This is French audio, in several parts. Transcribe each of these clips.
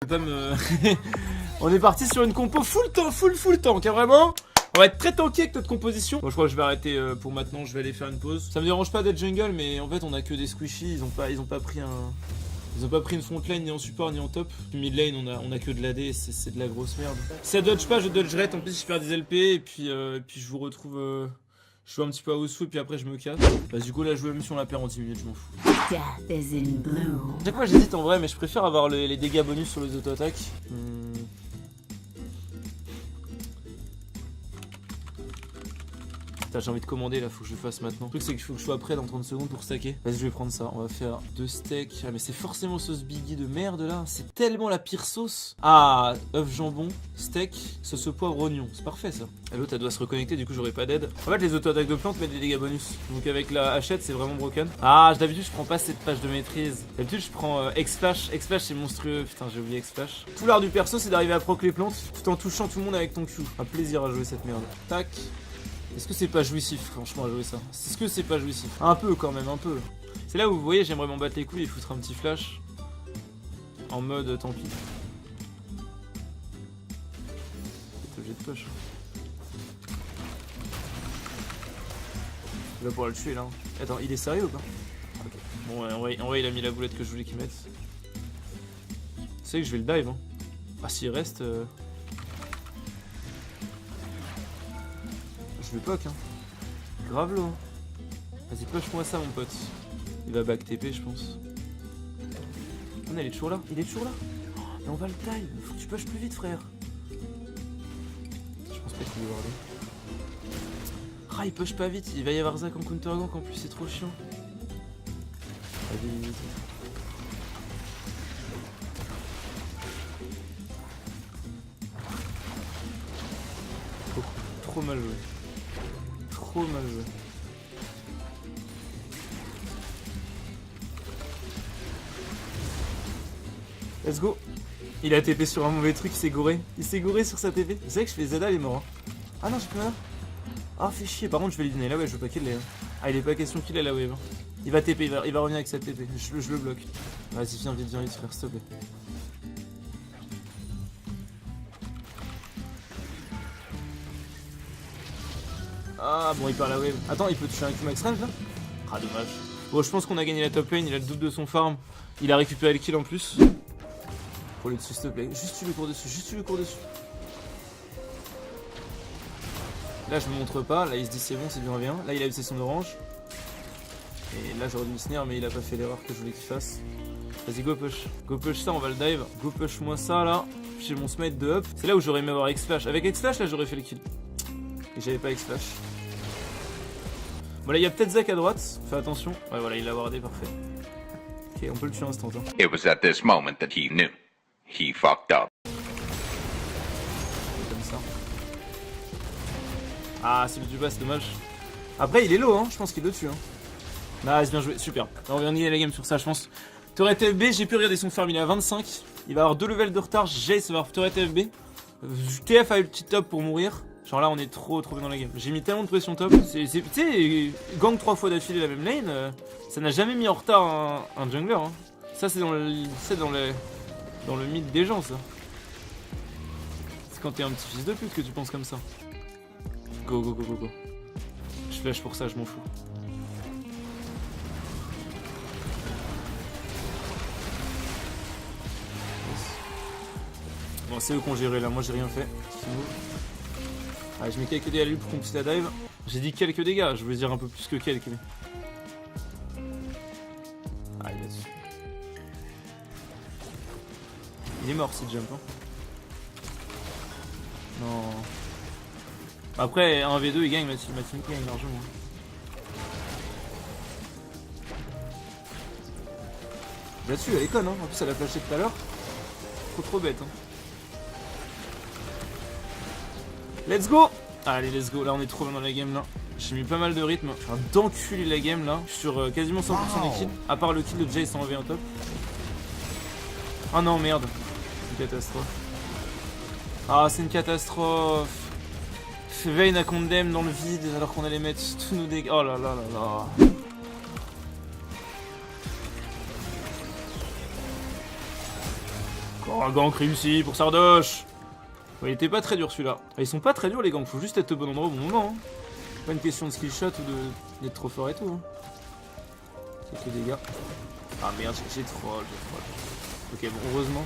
Je vais pas me... On est parti sur une compo full tank, hein, vraiment. On va être très tanké avec notre composition. Bon, je crois que je vais arrêter pour maintenant, je vais aller faire une pause. Ça me dérange pas d'être jungle, mais en fait on a que des squishy, ils ont pas pris une front lane ni en support ni en top. Mid lane on a que de l'AD, c'est de la grosse merde. Si ça dodge pas, je dodgerai, tant pis je perds des LP et puis je vous retrouve... Je joue un petit peu à Osu et puis après je me casse. Bah du coup là je joue même si on la perd en 10 minutes, je m'en fous. Chaque fois j'hésite en vrai, mais je préfère avoir les dégâts bonus sur les auto-attaques. J'ai envie de commander là, faut que je le fasse maintenant. Le truc c'est qu'il faut que je sois prêt dans 30 secondes pour stacker. Vas-y, je vais prendre ça. On va faire 2 steaks. Ah, mais c'est forcément sauce Biggie de merde là. C'est tellement la pire sauce. Ah, œuf jambon, steak, sauce au poivre, oignon. C'est parfait ça. Et l'autre elle doit se reconnecter, du coup j'aurai pas d'aide. En fait, les auto-attaques de plantes mettent des dégâts bonus. Donc avec la hachette, c'est vraiment broken. Ah, d'habitude je prends pas cette page de maîtrise. D'habitude je prends X-Flash. X-Flash c'est monstrueux. Putain, j'ai oublié X-Flash. Tout l'art du perso c'est d'arriver à proc les plantes tout en touchant tout le monde avec ton Q. Un plaisir à jouer cette merde. Tac. Est-ce que c'est pas jouissif, franchement, à jouer ça? Est-ce que c'est pas jouissif? Un peu quand même, un peu. C'est là où vous voyez, j'aimerais m'en battre les couilles et foutre un petit flash. En mode tant pis. T'es obligé de push. Il va pouvoir le tuer là. Attends, il est sérieux ou pas? Okay. Bon, ouais, en vrai, il a mis la boulette que je voulais qu'il mette. C'est que je vais le dive. Hein. Ah, s'il reste. Je le poke hein. Grave low. Vas-y, push-moi ça mon pote. Il va back TP je pense. Oh non, il est toujours là. Il est toujours là. Oh, mais on va le time. Faut que tu push plus vite frère. Je pense pas qu'il va warder. Ah il push pas vite. Il va y avoir Zac en counter gank en plus c'est trop chiant. Vas-y vite. Trop mal joué. Trop mal joué. Let's go. Il a TP sur un mauvais truc, il s'est gouré. Il s'est gouré sur sa TP. Vous savez que je fais Zada, il est mort. Hein. Ah non, j'ai plus rien. Ah, fait chier. Par contre, je vais lui donner la wave, je veux pas qu'il l'ait. Hein. Ah, il est pas question qu'il ait la wave. Hein. Il va TP, il va revenir avec sa TP. Je le bloque. Vas-y, viens vite, frère, s'il te plaît. Ah bon il perd la wave. Attends il peut toucher un Q-Max range là? Ah dommage. Bon je pense qu'on a gagné la top lane, il a le double de son farm. Il a récupéré le kill en plus. Pour le dessus s'il te plaît. Juste tu le cours dessus, juste tu le cours dessus. Là je me montre pas, là il se dit c'est bon, c'est bien bien. Là il a usé son orange. Et là j'aurais dû me snare mais il a pas fait l'erreur que je voulais qu'il fasse. Vas-y go push. Go push ça, on va le dive. Go push moi ça là. J'ai mon smite de up. C'est là où j'aurais aimé avoir X-Flash. Avec X-Flash là j'aurais fait le kill. Et j'avais pas X-Flash. Bon là il y a peut-être Zac à droite, fais attention. Ouais voilà il l'a wardé, parfait. Ok on peut le tuer instant. Hein. It was at this moment that he knew. He fucked up. Comme ça. Ah c'est le du bas, c'est dommage. Après il est low hein, je pense qu'il le tue hein. Nice, bien joué, super. On va gagner la game sur ça je pense. Turret FB, j'ai pu regarder son farm, il est à 25. Il va avoir 2 levels de retard, Jace va avoir Turret FB. TF a eu le petit top pour mourir. Genre là on est trop bien dans la game. J'ai mis tellement de pression top. Tu sais, gang 3 fois d'affilée la même lane, ça n'a jamais mis en retard un jungler. Hein. Ça c'est dans le mythe des gens ça. C'est quand t'es un petit fils de pute que tu penses comme ça. Go go go go go. Je flash pour ça, je m'en fous. Bon c'est eux qui ont géré là, moi j'ai rien fait. Ah, je mets quelques dégâts à lui pour qu'on puisse la dive. J'ai dit quelques dégâts, je veux dire un peu plus que quelques. Ah, il est dessus. Il est mort si jump. Hein. Non. Après, 1v2, il gagne, ma team gagne largement. Là-dessus, elle est conne, hein. En plus, elle a flashé tout à l'heure. Trop bête. Hein. Let's go! Allez, let's go. Là, on est trop bien dans la game là. J'ai mis pas mal de rythme. Je suis en train d'enculer la game là. Sur quasiment 100% des kills. À part le kill de Jace en V1 top. Ah non, merde. C'est une catastrophe. Ah, c'est une catastrophe. Vayne a condemn dans le vide alors qu'on allait mettre tous nos dégâts. Oh là là là là. Oh, un gank réussi pour Sardoche. Ouais, il était pas très dur celui-là. Ah, ils sont pas très durs les ganks, faut juste être au bon endroit au bon moment. Hein. Pas une question de skill shot ou d'être trop fort et tout. Hein. Quelques dégâts. Ah merde, j'ai troll. Ok, bon, heureusement.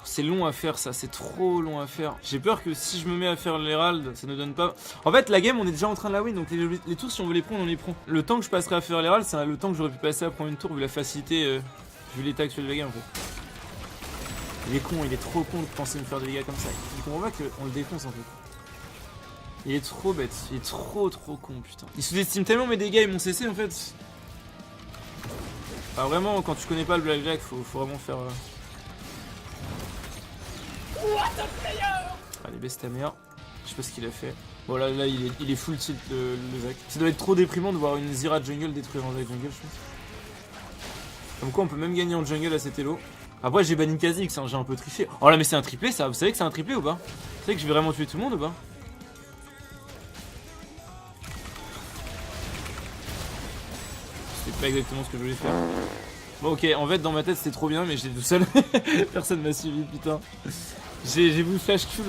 C'est long à faire ça, c'est trop long à faire. J'ai peur que si je me mets à faire l'Herald, ça ne donne pas... En fait, la game, on est déjà en train de la win, donc les tours, si on veut les prendre, on les prend. Le temps que je passerai à faire l'Herald, c'est le temps que j'aurais pu passer à prendre une tour, vu la facilité, vu l'état actuel de la game, en fait. Il est con, il est trop con de penser me faire des dégâts comme ça. Il comprend pas qu'on le défonce, en fait. Il est trop bête, il est trop con, putain. Il sous-estime tellement mes dégâts et mon CC, en fait. Enfin, vraiment, quand tu connais pas le blackjack, faut vraiment faire... Allez, baisse ta mère. Je sais pas ce qu'il a fait. Bon, là il est full tilt le Zac. Ça doit être trop déprimant de voir une Zira jungle détruire un Zac jungle, je pense. Comme quoi, on peut même gagner en jungle à cet elo. Après, j'ai banni Kha'Zix, hein, j'ai un peu triché. Oh là, mais c'est un triplé ça. Vous savez que c'est un triplé ou pas? Vous savez que je vais vraiment tuer tout le monde ou pas? C'était pas exactement ce que je voulais faire. Bon, ok, en fait, dans ma tête, c'était trop bien, mais j'étais tout seul. Personne m'a suivi, putain. J'ai voulu flash Q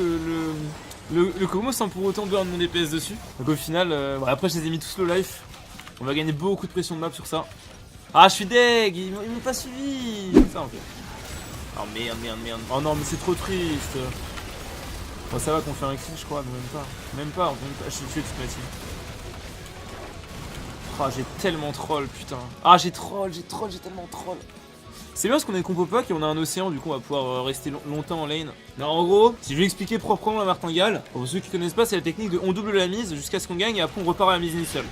le Komo sans pour autant burn mon DPS dessus. Donc au final, bon, après je les ai mis tous low life. On va gagner beaucoup de pression de map sur ça. Ah, je suis deg, ils m'ont pas suivi. C'est ça en fait. Oh merde. Oh non, mais c'est trop triste. Bon, ça va qu'on fait un kill, je crois, mais même pas. Je suis tué toute ma team. Ah, j'ai tellement troll, putain. Ah, j'ai tellement troll. C'est bien parce qu'on est compo pack et on a un océan, du coup on va pouvoir rester longtemps en lane. Non, en gros, si je vais expliquer proprement la martingale, pour ceux qui connaissent pas, c'est la technique de on double la mise jusqu'à ce qu'on gagne et après on repart à la mise initiale.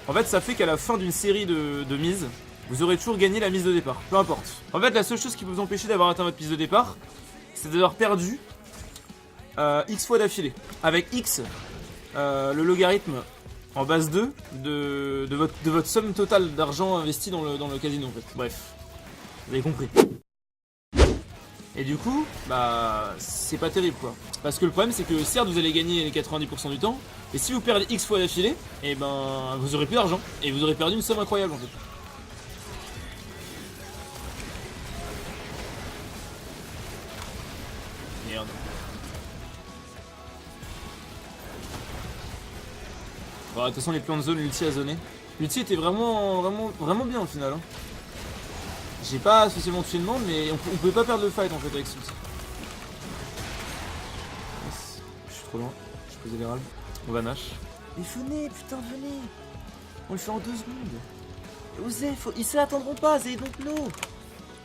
En fait, ça fait qu'à la fin d'une série de mises, vous aurez toujours gagné la mise de départ, peu importe. En fait, la seule chose qui peut vous empêcher d'avoir atteint votre mise de départ, c'est d'avoir perdu X fois d'affilée. Avec X, le logarithme en base 2 de votre somme totale d'argent investi dans le casino en fait. Bref. Vous avez compris. Et du coup, bah, c'est pas terrible quoi. Parce que le problème c'est que certes vous allez gagner les 90% du temps, et si vous perdez X fois d'affilée, et ben vous aurez plus d'argent. Et vous aurez perdu une somme incroyable en fait. Merde. Bon, de toute façon les plans de zone, l'ulti a zoné. L'ulti était vraiment bien au final. Hein. J'ai pas spécialement tué le monde, mais on pouvait pas perdre le fight en fait avec celui-ci. Yes. Je suis trop loin, je posais les râles. On va Nash. Mais venez, putain, venez. On le fait en 2 secondes. Osez, ils s'attendront pas, they don't know.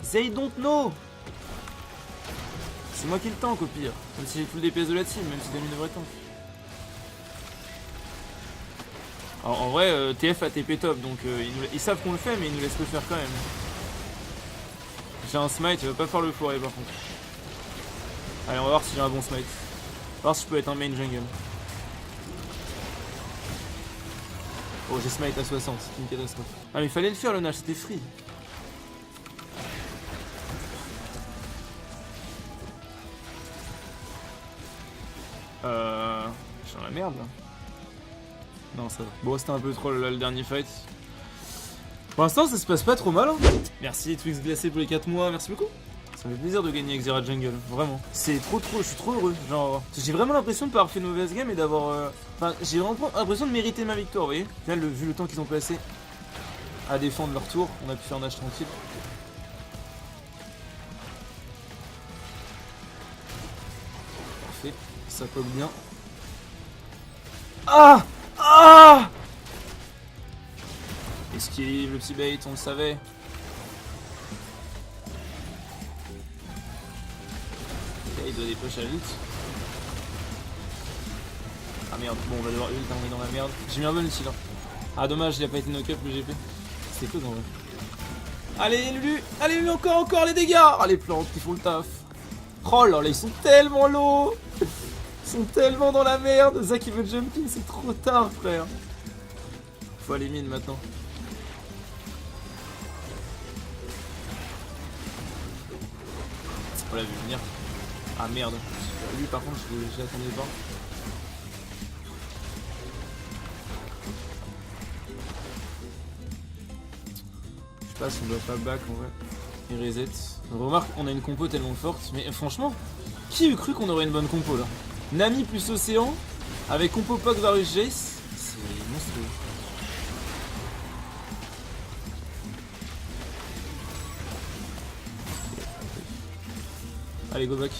They don't know. C'est moi qui le tank au pire. Même si j'ai tout le DPS de la team, même si Dami devrait tank. Alors, en vrai, TF a TP top, donc ils savent qu'on le fait, mais ils nous laissent le faire quand même. J'ai un smite, il va pas faire le foiré par contre. Allez, on va voir si j'ai un bon smite. On va voir si je peux être un main jungle. Oh, j'ai smite à 60, c'est une catastrophe. Ah, mais il fallait le faire le Nash, c'était free. Je suis dans la merde là. Non, ça va. Bon, c'était un peu troll là le dernier fight. Pour l'instant, ça se passe pas trop mal. Hein. Merci Twix Glacé pour les 4 mois, merci beaucoup. Ça me fait plaisir de gagner avec Zera Jungle, vraiment. C'est trop, je suis trop heureux. Genre, j'ai vraiment l'impression de pas avoir fait une mauvaise game et d'avoir. Enfin, j'ai vraiment l'impression de mériter ma victoire, vous voyez. Là, vu le temps qu'ils ont passé à défendre leur tour, on a pu faire un Nash tranquille. Parfait, ça pop bien. Ah! Ah! Esquive, le petit bait, on le savait. Ok, il doit des push à l'ult. Ah merde, bon on va devoir ult, on est dans la merde. J'ai mis un bon ulti là. Ah dommage, il a pas été knock-up le GP. C'était quoi en vrai. Allez Lulu, encore les dégâts. Ah les plantes qui font le taf. Oh là là, ils sont tellement low. Ils sont tellement dans la merde. Zac il veut jumping, c'est trop tard frère. Faut aller mine maintenant. On l'a vu venir. Ah merde. Lui par contre je l'attendais pas. Je sais pas si on doit pas back en vrai. Il reset. Remarque, on a une compo tellement forte, mais franchement, qui eût cru qu'on aurait une bonne compo là? Nami plus Océan, avec compo Puck Varus Jace, c'est monstrueux. Allez, go back.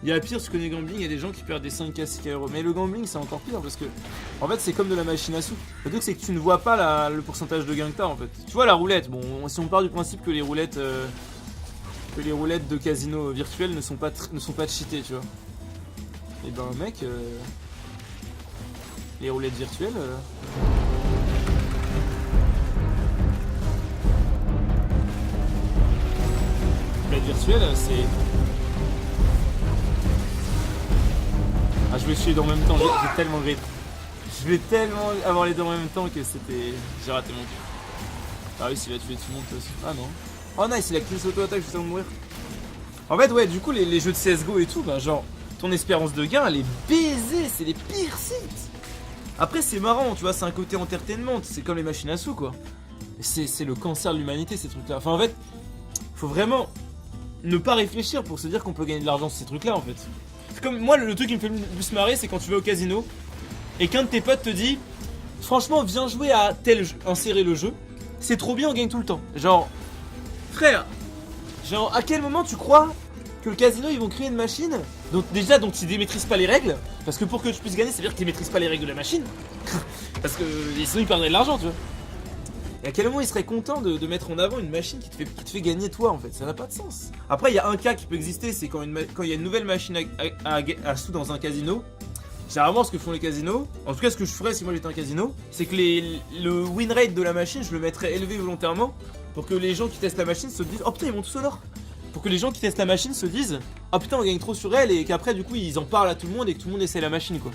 Il y a pire, tu connais gambling, il y a des gens qui perdent des 5K, 6K euros. Mais le gambling, c'est encore pire parce que, en fait, c'est comme de la machine à sous. Le truc, c'est que tu ne vois pas le pourcentage de gain que t'as en fait. Tu vois la roulette, bon, si on part du principe que les roulettes de casino virtuels ne sont pas cheatées, tu vois. Et ben, mec, les roulettes virtuelles. Roulette virtuelle, c'est. Ah, je vais tuer dans le même temps, j'ai tellement grid. Je vais tellement avoir les deux en même temps que c'était. J'ai raté mon cul. Ah oui, s'il a tué tout le monde aussi. Ah non. Oh nice, il a kill s'auto-attaque juste avant de mourir. En fait, ouais, du coup, les jeux de CSGO et tout, bah, genre, ton espérance de gain, elle est baisée, c'est les pires sites. Après, c'est marrant, tu vois, c'est un côté entertainment, c'est comme les machines à sous, quoi. C'est le cancer de l'humanité, ces trucs-là. Enfin, en fait, faut vraiment ne pas réfléchir pour se dire qu'on peut gagner de l'argent sur ces trucs-là, en fait. C'est comme moi, le truc qui me fait le plus marrer, c'est quand tu vas au casino et qu'un de tes potes te dit franchement, viens jouer à tel jeu, insérer le jeu, c'est trop bien, on gagne tout le temps. Genre, frère, genre, à quel moment tu crois que le casino ils vont créer une machine dont ils maîtrisent pas les règles? Parce que pour que tu puisses gagner, ça veut dire qu'ils maîtrisent pas les règles de la machine. Parce que sinon ils perdraient de l'argent, tu vois. Et à quel moment il serait content de mettre en avant une machine qui te fait gagner toi en fait? Ça n'a pas de sens. Après il y a un cas qui peut exister, c'est quand il y a une nouvelle machine à sous dans un casino. Généralement ce que font les casinos, en tout cas ce que je ferais si moi j'étais un casino, c'est que le win rate de la machine je le mettrais élevé volontairement pour que les gens qui testent la machine se disent oh putain ils montent tous au l'or. Pour que les gens qui testent la machine se disent ah putain on gagne trop sur elle et qu'après du coup ils en parlent à tout le monde et que tout le monde essaie la machine quoi.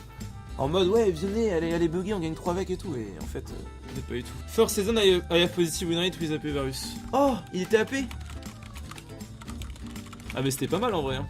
En mode ouais venez, elle est buggée, on gagne 3 avec et tout, et en fait peut-être pas du tout. First season I have positive win rate with AP Varus. Oh il était AP. Ah mais c'était pas mal en vrai hein.